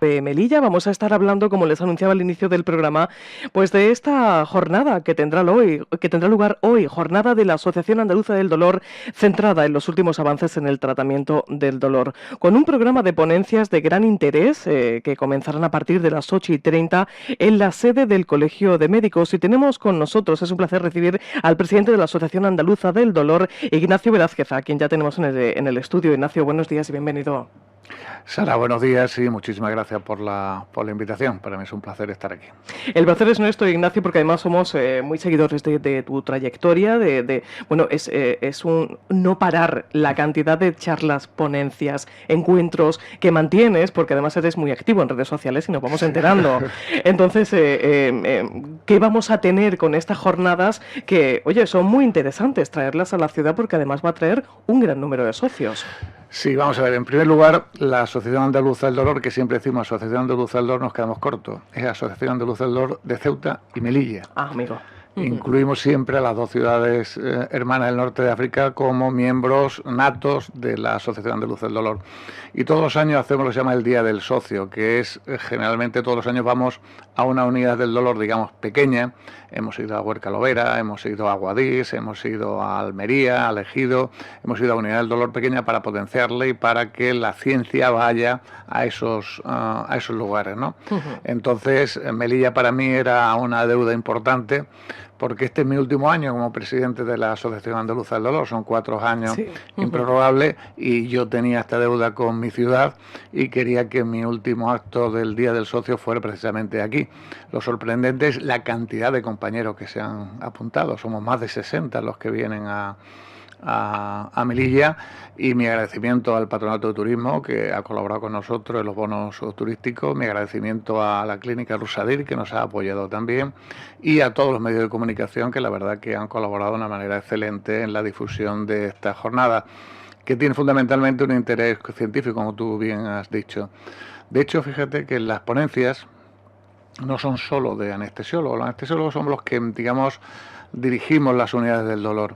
De Melilla vamos a estar hablando, como les anunciaba al inicio del programa, pues de esta jornada que tendrá lugar hoy, jornada de la Asociación Andaluza del Dolor, centrada en los últimos avances en el tratamiento del dolor, con un programa de ponencias de gran interés que comenzarán a partir de las 8:30 en la sede del Colegio de Médicos. Y tenemos con nosotros, es un placer recibir al presidente de la Asociación Andaluza del Dolor, Ignacio Velázquez, a quien ya tenemos en el estudio. Ignacio, buenos días y bienvenido. Sara, buenos días y muchísimas gracias por la invitación. Para mí es un placer estar aquí. El placer es nuestro, Ignacio, porque además somos muy seguidores de tu trayectoria. Bueno, es un no parar la cantidad de charlas, ponencias, encuentros que mantienes, porque además eres muy activo en redes sociales y nos vamos enterando. Entonces, ¿qué vamos a tener con estas jornadas que, oye, son muy interesantes traerlas a la ciudad porque además va a traer un gran número de socios? Sí, vamos a ver. En primer lugar, la Asociación Andaluza del Dolor, que siempre decimos Asociación Andaluza del Dolor, nos quedamos cortos. Es la Asociación Andaluza del Dolor de Ceuta y Melilla. Ah, amigo. Incluimos siempre a las dos ciudades hermanas del norte de África como miembros natos de la Asociación Andaluza del Dolor. Y todos los años hacemos lo que se llama el Día del Socio, que es generalmente todos los años vamos a una unidad del dolor, digamos, pequeña. Hemos ido a Huerca Lovera, hemos ido a Guadix, hemos ido a Almería, a Ejido, hemos ido a unidad del dolor pequeña para potenciarle y para que la ciencia vaya a esos lugares, ¿no? Entonces, Melilla para mí era una deuda importante, porque este es mi último año como presidente de la Asociación Andaluza del Dolor, son 4 años improrrogables, y yo tenía esta deuda con mi ciudad y quería que mi último acto del Día del Socio fuera precisamente aquí. Lo sorprendente es la cantidad de compañeros que se han apuntado, somos más de 60 los que vienen a Melilla, y mi agradecimiento al Patronato de Turismo que ha colaborado con nosotros en los bonos turísticos, mi agradecimiento a la Clínica Rusadir que nos ha apoyado también, y a todos los medios de comunicación que la verdad que han colaborado de una manera excelente en la difusión de esta jornada, que tiene fundamentalmente un interés científico, como tú bien has dicho. De hecho, fíjate que las ponencias no son solo de anestesiólogos. Los anestesiólogos somos los que, digamos, dirigimos las unidades del dolor,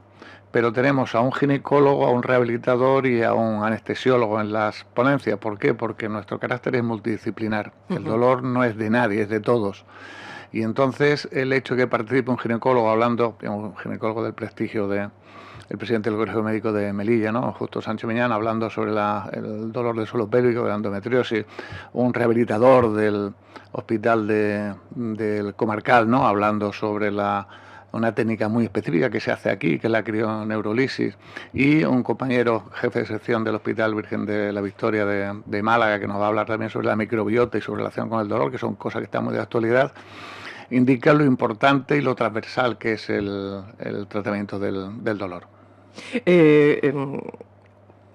pero tenemos a un ginecólogo, a un rehabilitador y a un anestesiólogo en las ponencias. ¿Por qué? Porque nuestro carácter es multidisciplinar. El dolor no es de nadie, es de todos. Y entonces el hecho de que participe un ginecólogo hablando, un ginecólogo del prestigio de el presidente del Colegio Médico de Melilla, ¿no? Justo Sánchez Miñán, hablando sobre el dolor del suelo pélvico, de la endometriosis, un rehabilitador del hospital del Comarcal, ¿no? Hablando sobre una técnica muy específica que se hace aquí, que es la crioneurolisis, y un compañero jefe de sección del Hospital Virgen de la Victoria de Málaga, que nos va a hablar también sobre la microbiota y su relación con el dolor, que son cosas que están muy de actualidad, indica lo importante y lo transversal que es el tratamiento del dolor.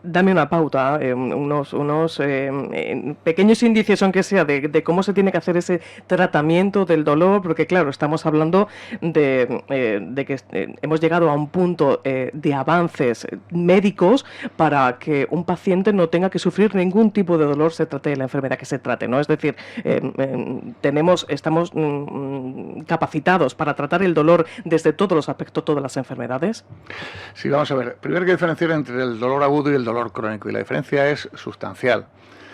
Dame una pauta, unos pequeños indicios, aunque sea, de cómo se tiene que hacer ese tratamiento del dolor, porque claro, estamos hablando de que hemos llegado a un punto de avances médicos para que un paciente no tenga que sufrir ningún tipo de dolor, se trate de la enfermedad que se trate, ¿no? Es decir, estamos capacitados para tratar el dolor desde todos los aspectos, todas las enfermedades. Sí, vamos a ver. Primero hay que diferenciar entre el dolor agudo y el dolor crónico, y la diferencia es sustancial.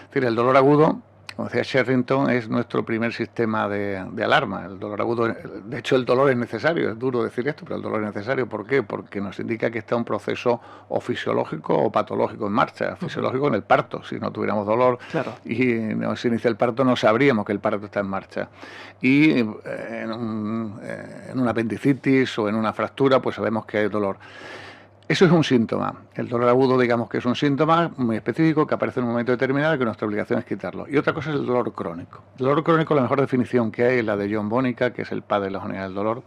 Es decir, el dolor agudo, como decía Sherrington, es nuestro primer sistema de alarma. El dolor agudo, de hecho, el dolor es necesario, es duro decir esto, pero el dolor es necesario. ¿Por qué? Porque nos indica que está un proceso o fisiológico o patológico en marcha. Fisiológico en el parto, si no tuviéramos dolor, claro, y no se inicia el parto, no sabríamos que el parto está en marcha. Y en una apendicitis o en una fractura, pues sabemos que hay dolor. Eso es un síntoma. El dolor agudo, digamos que es un síntoma muy específico que aparece en un momento determinado y que nuestra obligación es quitarlo. Y otra cosa es el dolor crónico. El dolor crónico, la mejor definición que hay es la de John Bonica, que es el padre de las unidades del dolor,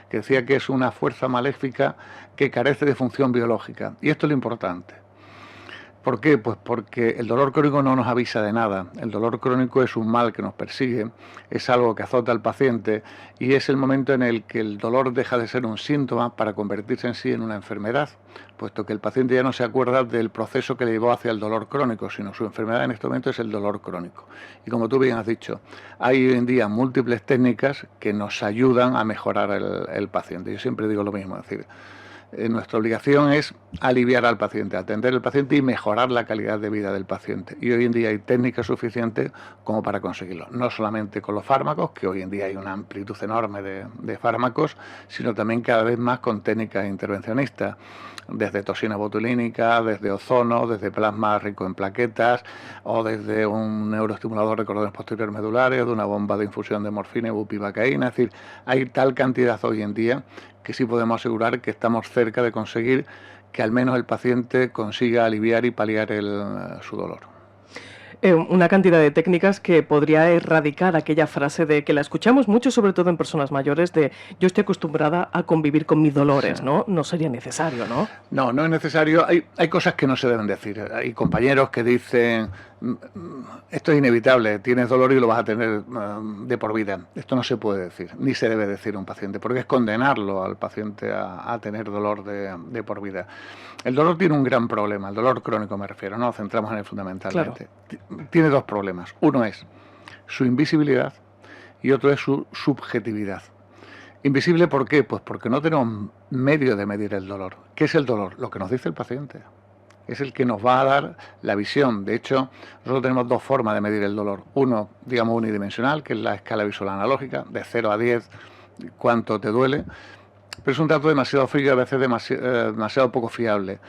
que decía que es una fuerza maléfica que carece de función biológica. Y esto es lo importante. ¿Por qué? Pues porque el dolor crónico no nos avisa de nada. El dolor crónico es un mal que nos persigue, es algo que azota al paciente, y es el momento en el que el dolor deja de ser un síntoma para convertirse en sí en una enfermedad, puesto que el paciente ya no se acuerda del proceso que le llevó hacia el dolor crónico, sino su enfermedad en este momento es el dolor crónico. Y como tú bien has dicho, hay hoy en día múltiples técnicas que nos ayudan a mejorar el paciente. Yo siempre digo lo mismo, es decir, nuestra obligación es aliviar al paciente, atender al paciente y mejorar la calidad de vida del paciente. Y hoy en día hay técnicas suficientes como para conseguirlo. No solamente con los fármacos, que hoy en día hay una amplitud enorme de fármacos, sino también cada vez más con técnicas intervencionistas, desde toxina botulínica, desde ozono, desde plasma rico en plaquetas, o desde un neuroestimulador de cordones posteriores medulares, de una bomba de infusión de morfina y bupivacaína. Es decir, hay tal cantidad hoy en día que sí podemos asegurar que estamos cerca de conseguir que al menos el paciente consiga aliviar y paliar su dolor. Una cantidad de técnicas que podría erradicar aquella frase de que la escuchamos mucho, sobre todo en personas mayores, de yo estoy acostumbrada a convivir con mis dolores, sí. ¿No? No sería necesario, ¿no? No, no es necesario. Hay cosas que no se deben decir. Hay compañeros que dicen, esto es inevitable, tienes dolor y lo vas a tener de por vida. Esto no se puede decir, ni se debe decir a un paciente, porque es condenarlo al paciente a tener dolor de por vida. El dolor tiene un gran problema, el dolor crónico me refiero, no nos centramos en él fundamentalmente. Claro. Tiene dos problemas. Uno es su invisibilidad y otro es su subjetividad. Invisible, ¿por qué? Pues porque no tenemos medio de medir el dolor. ¿Qué es el dolor? Lo que nos dice el paciente. Es el que nos va a dar la visión. De hecho, nosotros tenemos dos formas de medir el dolor. Uno, digamos, unidimensional, que es la escala visual analógica, de 0 a 10, cuánto te duele. Pero es un dato demasiado frío y a veces demasiado poco fiable.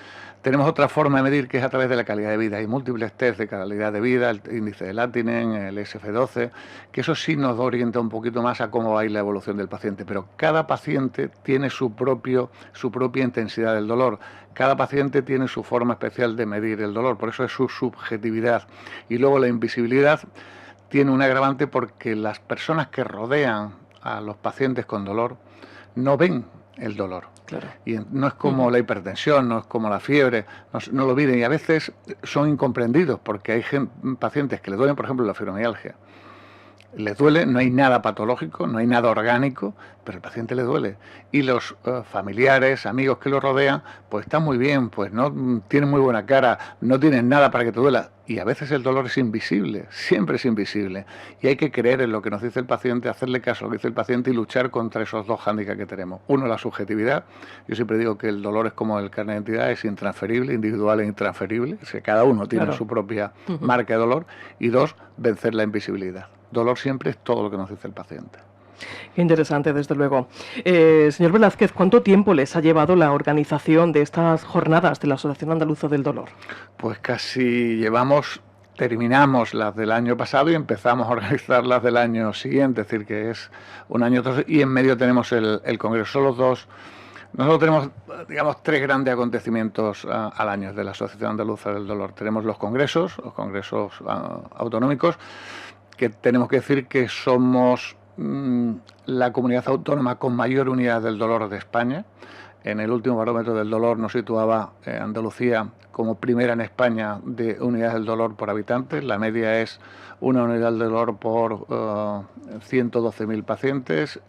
Tenemos otra forma de medir que es a través de la calidad de vida. Hay múltiples test de calidad de vida, el índice de Latinen, el SF12, que eso sí nos orienta un poquito más a cómo va a ir la evolución del paciente. Pero cada paciente tiene su propia intensidad del dolor. Cada paciente tiene su forma especial de medir el dolor, por eso es su subjetividad. Y luego la invisibilidad tiene un agravante porque las personas que rodean a los pacientes con dolor no ven el dolor. Claro. Y no es como la hipertensión, no es como la fiebre, no lo viven y a veces son incomprendidos porque hay pacientes que le duelen, por ejemplo, la fibromialgia. Les duele, no hay nada patológico, no hay nada orgánico, pero al paciente le duele. Y los familiares, amigos que lo rodean, pues están muy bien, pues no tienen muy buena cara, no tienen nada para que te duela. Y a veces el dolor es invisible, siempre es invisible. Y hay que creer en lo que nos dice el paciente, hacerle caso a lo que dice el paciente y luchar contra esos dos hándicaps que tenemos. Uno, la subjetividad. Yo siempre digo que el dolor es como el carnet de identidad, es intransferible, individual e intransferible. O sea, cada uno tiene su propia marca de dolor. Y dos, vencer la invisibilidad. Dolor siempre es todo lo que nos dice el paciente. Qué interesante, desde luego. Señor Velázquez, ¿cuánto tiempo les ha llevado la organización de estas jornadas de la Asociación Andaluza del Dolor? Pues casi terminamos las del año pasado y empezamos a organizarlas del año siguiente, es decir, que es un año y en medio tenemos el Congreso. Son los dos. Nosotros tenemos, digamos, tres grandes acontecimientos al año de la Asociación Andaluza del Dolor. Tenemos los congresos autonómicos, que tenemos que decir que somos la comunidad autónoma con mayor unidad del dolor de España. En el último barómetro del dolor nos situaba Andalucía como primera en España de unidades del dolor por habitantes. La media es una unidad del dolor por 112.000 pacientes,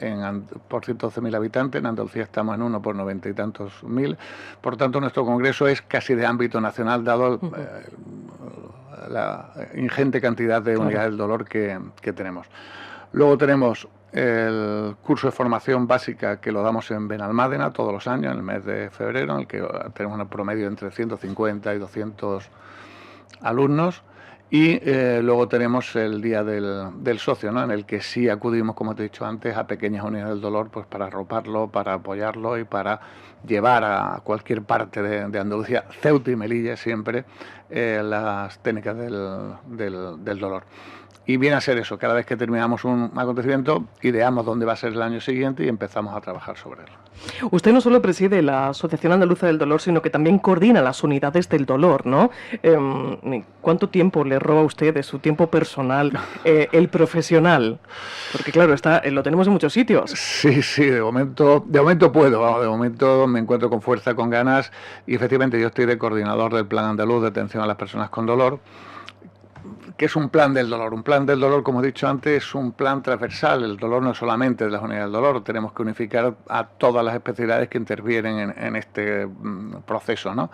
por 112.000 habitantes. En Andalucía estamos en uno por 90 y tantos mil. Por tanto, nuestro congreso es casi de ámbito nacional, dado la ingente cantidad de unidades del dolor que tenemos. Luego tenemos el curso de formación básica que lo damos en Benalmádena todos los años, en el mes de febrero, en el que tenemos un promedio entre 150 y 200 alumnos. Y luego tenemos el Día del Socio, ¿no? En el que sí acudimos, como te he dicho antes, a pequeñas unidades del dolor, pues para arroparlo, para apoyarlo y para llevar a cualquier parte de Andalucía, Ceuta y Melilla siempre, las técnicas del dolor. Y viene a ser eso, cada vez que terminamos un acontecimiento, ideamos dónde va a ser el año siguiente y empezamos a trabajar sobre él. Usted no solo preside la Asociación Andaluza del Dolor, sino que también coordina las unidades del dolor, ¿no? ¿Cuánto tiempo le roba a usted de su tiempo personal el profesional? Porque claro, lo tenemos en muchos sitios. Sí, de momento puedo, de momento me encuentro con fuerza, con ganas, y efectivamente yo estoy de coordinador del Plan Andaluz de Atención a las Personas con Dolor, que es un plan del dolor. Un plan del dolor, como he dicho antes, es un plan transversal. El dolor no es solamente de las unidades del dolor, tenemos que unificar a todas las especialidades que intervienen en este proceso, ¿no?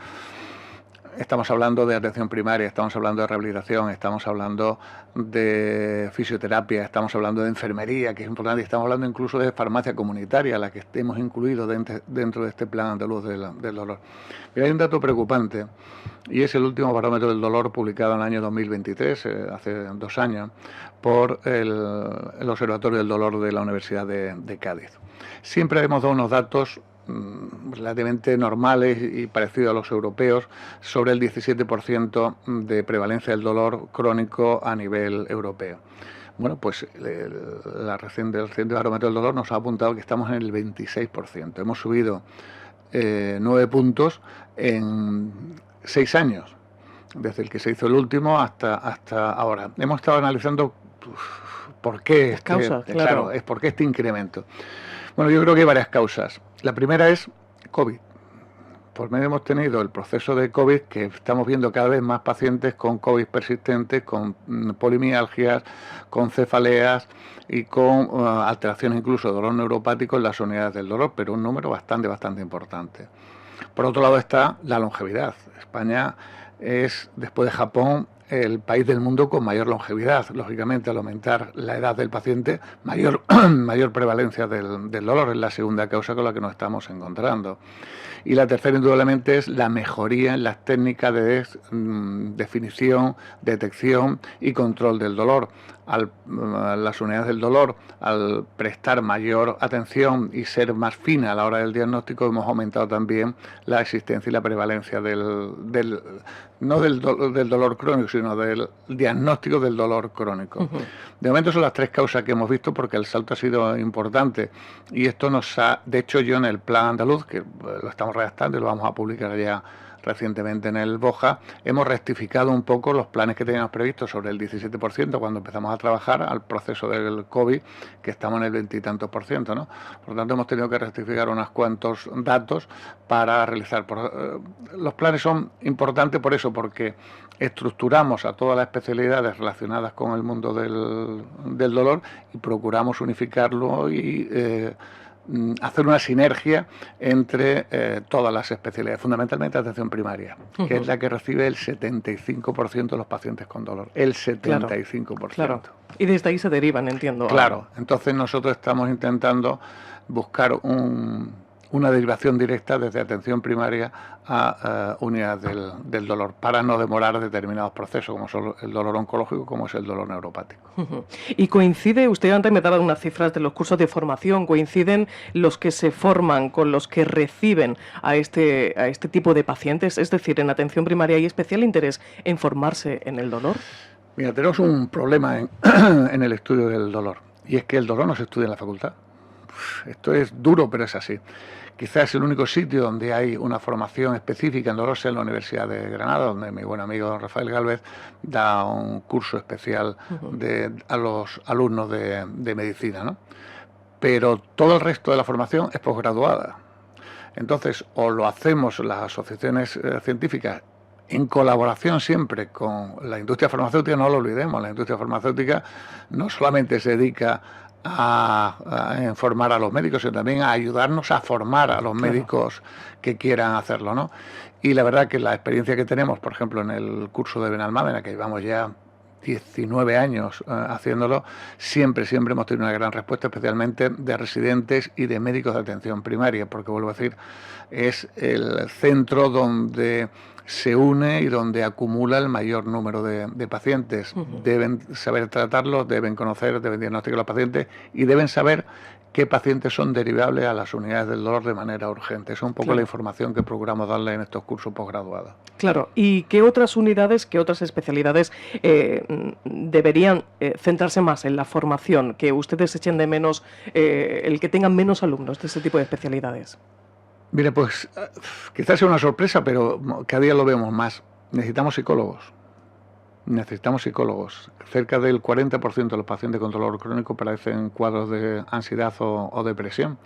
estamos hablando de atención primaria, estamos hablando de rehabilitación, estamos hablando de fisioterapia, estamos hablando de enfermería, que es importante, y estamos hablando incluso de farmacia comunitaria, la que hemos incluido dentro de este plan andaluz del dolor. Pero hay un dato preocupante, y es el último barómetro del dolor publicado en el año 2023, hace 2 años, por el Observatorio del Dolor de la Universidad de Cádiz. Siempre hemos dado unos datos relativamente normales y parecidos a los europeos, sobre el 17% de prevalencia del dolor crónico a nivel europeo. Bueno, pues el reciente barómetro del dolor nos ha apuntado que estamos en el 26%. Hemos subido 9 puntos en 6 años, desde el que se hizo el último hasta ahora. Hemos estado analizando por qué por qué este incremento. Bueno, yo creo que hay varias causas. La primera es COVID. Por medio hemos tenido el proceso de COVID, que estamos viendo cada vez más pacientes con COVID persistentes, con polimialgias, con cefaleas y con alteraciones incluso de dolor neuropático en las unidades del dolor, pero un número bastante importante. Por otro lado está la longevidad. España es, después de Japón, el país del mundo con mayor longevidad. Lógicamente, al aumentar la edad del paciente, mayor prevalencia del dolor, es la segunda causa con la que nos estamos encontrando. Y la tercera, indudablemente, es la mejoría en las técnicas de definición, detección y control del dolor. Las unidades del dolor, al prestar mayor atención y ser más fina a la hora del diagnóstico, hemos aumentado también la existencia y la prevalencia no del dolor crónico, sino del diagnóstico del dolor crónico. Uh-huh. De momento son las 3 causas que hemos visto, porque el salto ha sido importante, y esto de hecho, yo en el plan andaluz, que lo estamos redactando y lo vamos a publicar ya recientemente en el BOJA, hemos rectificado un poco los planes que teníamos previstos sobre el 17% cuando empezamos a trabajar al proceso del COVID, que estamos en el 20 y tantos %, ¿no? Por lo tanto, hemos tenido que rectificar unos cuantos datos para realizar. Los planes son importantes por eso, porque estructuramos a todas las especialidades relacionadas con el mundo del dolor y procuramos unificarlo y hacer una sinergia entre todas las especialidades, fundamentalmente atención primaria, que es la que recibe el 75% de los pacientes con dolor, el 75%. Claro. Y desde ahí se derivan, entiendo. Claro, entonces nosotros estamos intentando buscar una derivación directa desde atención primaria a unidades del dolor, para no demorar determinados procesos, como son el dolor oncológico, como es el dolor neuropático. Y coincide, usted antes me daba unas cifras de los cursos de formación, ¿coinciden los que se forman con los que reciben a este tipo de pacientes? Es decir, en atención primaria hay especial interés en formarse en el dolor. Mira, tenemos un problema en el estudio del dolor, y es que el dolor no se estudia en la facultad. Esto es duro, pero es así. Quizás el único sitio donde hay una formación específica en dolor sea en la Universidad de Granada, donde mi buen amigo don Rafael Gálvez da un curso especial a los alumnos de medicina, ¿no? Pero todo el resto de la formación es posgraduada. Entonces, o lo hacemos las asociaciones científicas en colaboración siempre con la industria farmacéutica, no lo olvidemos, la industria farmacéutica no solamente se dedica a formar a los médicos, sino también a ayudarnos a formar a los médicos que quieran hacerlo, ¿no? Y la verdad que la experiencia que tenemos, por ejemplo, en el curso de Benalmádena, que llevamos ya 19 años haciéndolo, siempre hemos tenido una gran respuesta, especialmente de residentes y de médicos de atención primaria, porque, vuelvo a decir, es el centro donde se une y donde acumula el mayor número de pacientes. Deben saber tratarlos, deben conocer, deben diagnosticar a los pacientes y deben saber qué pacientes son derivables a las unidades del dolor de manera urgente. Esa es un poco la información que procuramos darle en estos cursos posgraduados. Claro. ¿Y qué otras unidades, qué otras especialidades deberían centrarse más en la formación? Que ustedes echen de menos, el que tengan menos alumnos de ese tipo de especialidades. Mire, pues quizás sea una sorpresa, pero cada día lo vemos más. Necesitamos psicólogos. necesitamos psicólogos. Cerca del 40% de los pacientes con dolor crónico padecen cuadros de ansiedad o depresión.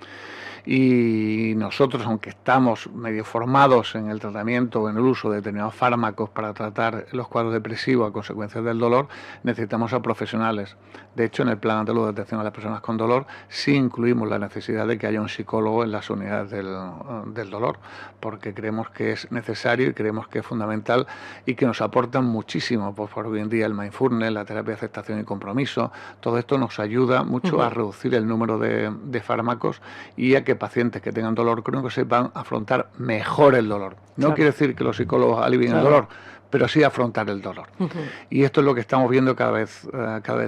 Y nosotros, aunque estamos medio formados en el tratamiento o en el uso de determinados fármacos para tratar los cuadros depresivos a consecuencia del dolor, necesitamos a profesionales. De hecho, en el Plan Andaluz de Atención a las Personas con Dolor sí incluimos la necesidad de que haya un psicólogo en las unidades del dolor, porque creemos que es necesario y creemos que es fundamental y que nos aportan muchísimo. Pues por hoy en día el mindfulness, la terapia de aceptación y compromiso, todo esto nos ayuda mucho a reducir el número de fármacos y a que pacientes que tengan dolor crónico sepan afrontar mejor el dolor. No quiere decir que los psicólogos alivien el dolor, pero sí afrontar el dolor. Y esto es lo que estamos viendo cada vez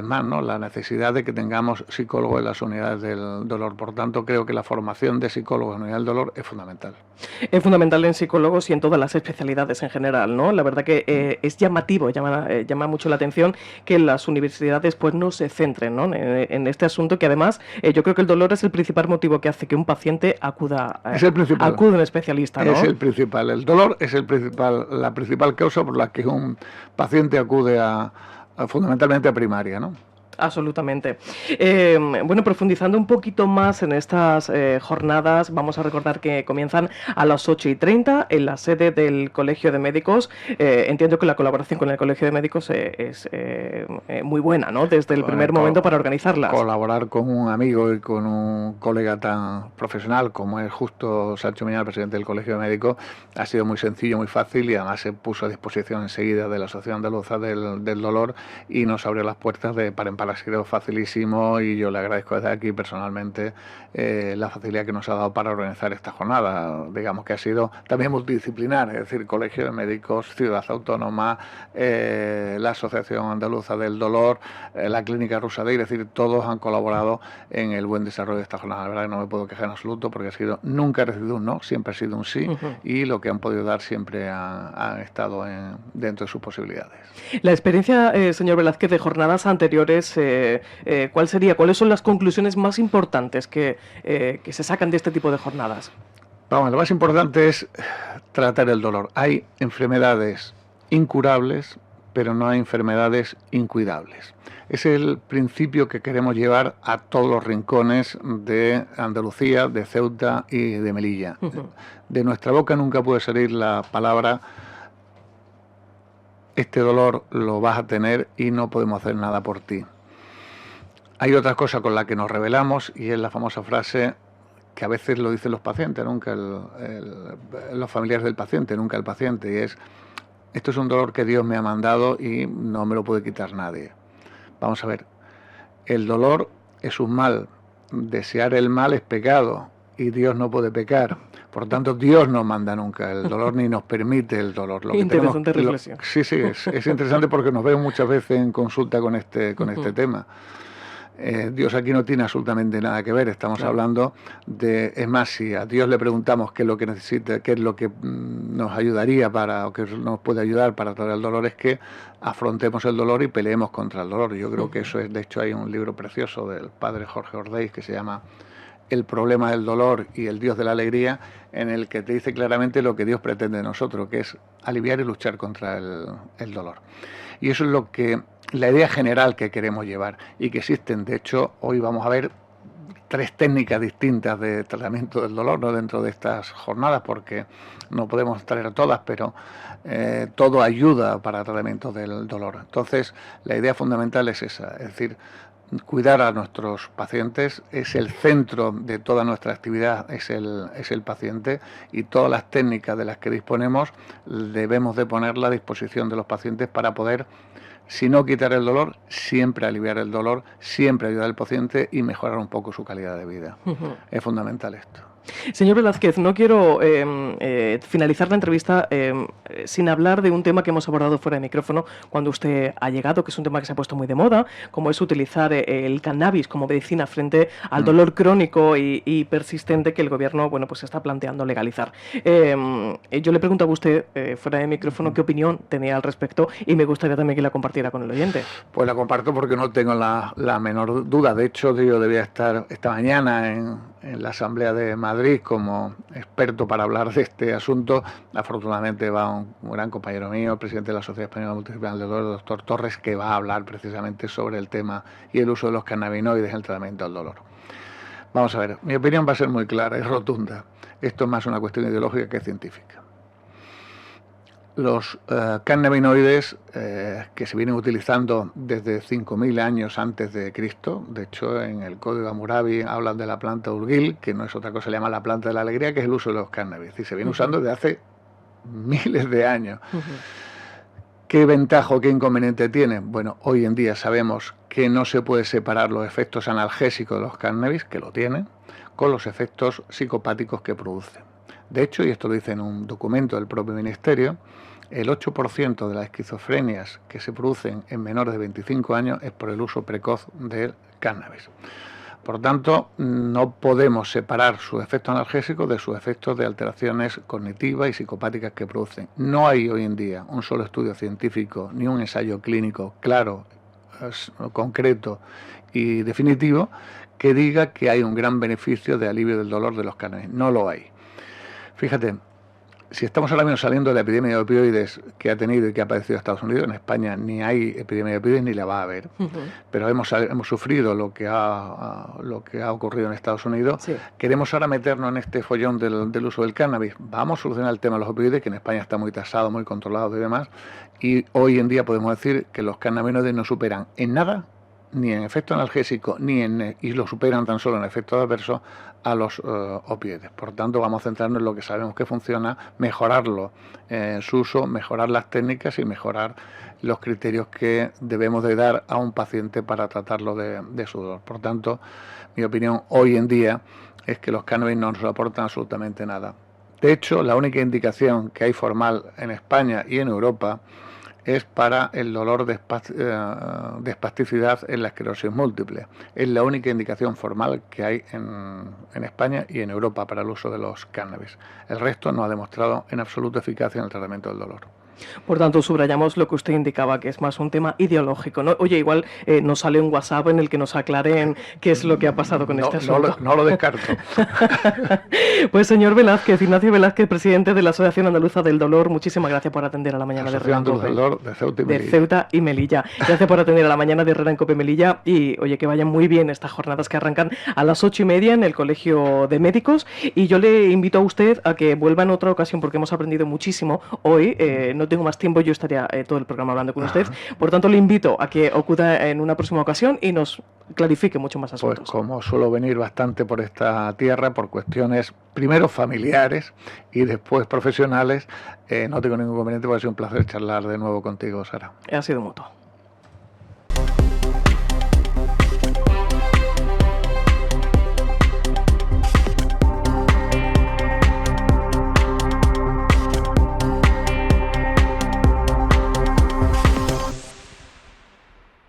más, ¿no? La necesidad de que tengamos psicólogos en las unidades del dolor. Por tanto, creo que la formación de psicólogos en unidades del dolor es fundamental. Es fundamental en psicólogos y en todas las especialidades en general, ¿no? La verdad que es llamativo, llama mucho la atención que las universidades pues no se centren, ¿no? en este asunto, que además yo creo que el dolor es el principal motivo que hace que un paciente acuda a un especialista, ¿no? Es el principal. El dolor es la principal causa por la que un paciente acude fundamentalmente a primaria, ¿no? Absolutamente. Bueno, profundizando un poquito más en estas jornadas, vamos a recordar que comienzan a las 8:30 en la sede del Colegio de Médicos. Entiendo que la colaboración con el Colegio de Médicos es muy buena, ¿no? Desde el primer momento para organizarlas. Colaborar con un amigo y con un colega tan profesional como es Justo Sancho Miñán, presidente del Colegio de Médicos, ha sido muy sencillo, muy fácil, y además se puso a disposición enseguida de la Asociación Andaluza del Dolor y nos abrió las puertas de par en par. Ha sido facilísimo y yo le agradezco desde aquí personalmente la facilidad que nos ha dado para organizar esta jornada. Digamos que ha sido también multidisciplinar, es decir, Colegio de Médicos, Ciudad Autónoma, la Asociación Andaluza del Dolor, la Clínica Rusaday, es decir, todos han colaborado en el buen desarrollo de esta jornada. La verdad que no me puedo quejar en absoluto porque nunca he recibido un no, siempre ha sido un sí, y lo que han podido dar siempre han estado dentro de sus posibilidades. La experiencia, señor Velázquez, de jornadas anteriores, ¿cuáles son las conclusiones más importantes que se sacan de este tipo de jornadas? Vamos, lo más importante es tratar el dolor. Hay enfermedades incurables, pero no hay enfermedades incuidables. Es el principio que queremos llevar a todos los rincones de Andalucía, de Ceuta y de Melilla. De nuestra boca nunca puede salir la palabra: este dolor lo vas a tener y no podemos hacer nada por ti. Hay otra cosa con la que nos rebelamos y es la famosa frase que a veces lo dicen los pacientes, nunca los familiares del paciente, nunca el paciente, y es: esto es un dolor que Dios me ha mandado y no me lo puede quitar nadie. Vamos a ver, el dolor es un mal, desear el mal es pecado y Dios no puede pecar. Por tanto, Dios no manda nunca el dolor ni nos permite el dolor. Interesante reflexión. Sí, es interesante porque nos vemos muchas veces en consulta con este tema. Dios aquí no tiene absolutamente nada que ver. Estamos hablando de... Es más, si a Dios le preguntamos qué es lo que necesita, qué es lo que nos ayudaría o que nos puede ayudar para tratar el dolor, es que afrontemos el dolor y peleemos contra el dolor. Yo creo que eso es... De hecho, hay un libro precioso del padre Jorge Ordeiz que se llama El problema del dolor y el Dios de la alegría, en el que te dice claramente lo que Dios pretende de nosotros, que es aliviar y luchar contra el dolor. Y eso es la idea general que queremos llevar y que existen. De hecho, hoy vamos a ver 3 técnicas distintas de tratamiento del dolor, ¿no?, dentro de estas jornadas, porque no podemos traer todas, pero todo ayuda para el tratamiento del dolor. Entonces, la idea fundamental es esa, es decir, cuidar a nuestros pacientes. Es el centro de toda nuestra actividad, es el paciente, y todas las técnicas de las que disponemos debemos de ponerla a disposición de los pacientes para poder, si no quitar el dolor, siempre aliviar el dolor, siempre ayudar al paciente y mejorar un poco su calidad de vida. Es fundamental esto. Señor Velázquez, no quiero finalizar la entrevista sin hablar de un tema que hemos abordado fuera de micrófono cuando usted ha llegado, que es un tema que se ha puesto muy de moda, como es utilizar el cannabis como medicina frente al dolor crónico y persistente que el gobierno, bueno, pues está planteando legalizar. Yo le preguntaba a usted fuera de micrófono qué opinión tenía al respecto y me gustaría también que la compartiera con el oyente. Pues la comparto porque no tengo la menor duda. De hecho, yo debía estar esta mañana en la Asamblea de Madrid como experto para hablar de este asunto. Afortunadamente va un gran compañero mío, el presidente de la Sociedad Española Multidisciplinar del Dolor, el doctor Torres, que va a hablar precisamente sobre el tema y el uso de los cannabinoides en el tratamiento del dolor. Vamos a ver, mi opinión va a ser muy clara y rotunda. Esto es más una cuestión ideológica que científica. Los cannabinoides que se vienen utilizando desde 5.000 años antes de Cristo, de hecho en el Código Hammurabi hablan de la planta urgil, que no es otra cosa, se llama la planta de la alegría, que es el uso de los cannabis, y se viene usando desde hace miles de años. ¿Qué ventaja o qué inconveniente tiene? Bueno, hoy en día sabemos que no se puede separar los efectos analgésicos de los cannabis, que lo tienen, con los efectos psicopáticos que producen. De hecho, y esto lo dice en un documento del propio Ministerio, el 8% de las esquizofrenias que se producen en menores de 25 años es por el uso precoz del cannabis. Por tanto, no podemos separar sus efectos analgésicos de sus efectos de alteraciones cognitivas y psicopáticas que producen. No hay hoy en día un solo estudio científico ni un ensayo clínico claro, concreto y definitivo que diga que hay un gran beneficio de alivio del dolor de los cannabis. No lo hay. Fíjate, si estamos ahora mismo saliendo de la epidemia de opioides que ha tenido y que ha padecido Estados Unidos, en España ni hay epidemia de opioides ni la va a haber, pero hemos sufrido lo que ha ocurrido en Estados Unidos. Sí. Queremos ahora meternos en este follón del uso del cannabis. Vamos a solucionar el tema de los opioides, que en España está muy tasado, muy controlado y demás, y hoy en día podemos decir que los cannabinoides no superan en nada, ni en efecto analgésico, y lo superan tan solo en efecto adverso a los opioides. Por tanto, vamos a centrarnos en lo que sabemos que funciona, mejorarlo en su uso, mejorar las técnicas y mejorar los criterios que debemos de dar a un paciente para tratarlo de su dolor. Por tanto, mi opinión hoy en día es que los cannabis no nos aportan absolutamente nada. De hecho, la única indicación que hay formal en España y en Europa es para el dolor de espasticidad en la esclerosis múltiple. Es la única indicación formal que hay en España y en Europa para el uso de los cannabis. El resto no ha demostrado en absoluto eficacia en el tratamiento del dolor. Por tanto, subrayamos lo que usted indicaba, que es más un tema ideológico, ¿no? Oye, igual nos sale un WhatsApp en el que nos aclaren qué es lo que ha pasado con este asunto. No lo descarto. Pues señor Velázquez, Ignacio Velázquez, presidente de la Asociación Andaluza del Dolor, muchísimas gracias por atender a la mañana de Herrera en Cope. De Ceuta y Melilla. Gracias por atender a la mañana de Herrera en Cope Melilla y, oye, que vayan muy bien estas jornadas que arrancan a las 8:30 en el Colegio de Médicos, y yo le invito a usted a que vuelva en otra ocasión porque hemos aprendido muchísimo hoy. No tengo más tiempo, yo estaría todo el programa hablando con usted. Por tanto, le invito a que acuda en una próxima ocasión y nos clarifique mucho más asuntos. Pues como suelo venir bastante por esta tierra, por cuestiones primero familiares y después profesionales, no tengo ningún inconveniente, porque ha sido un placer charlar de nuevo contigo, Sara. Ha sido mutuo.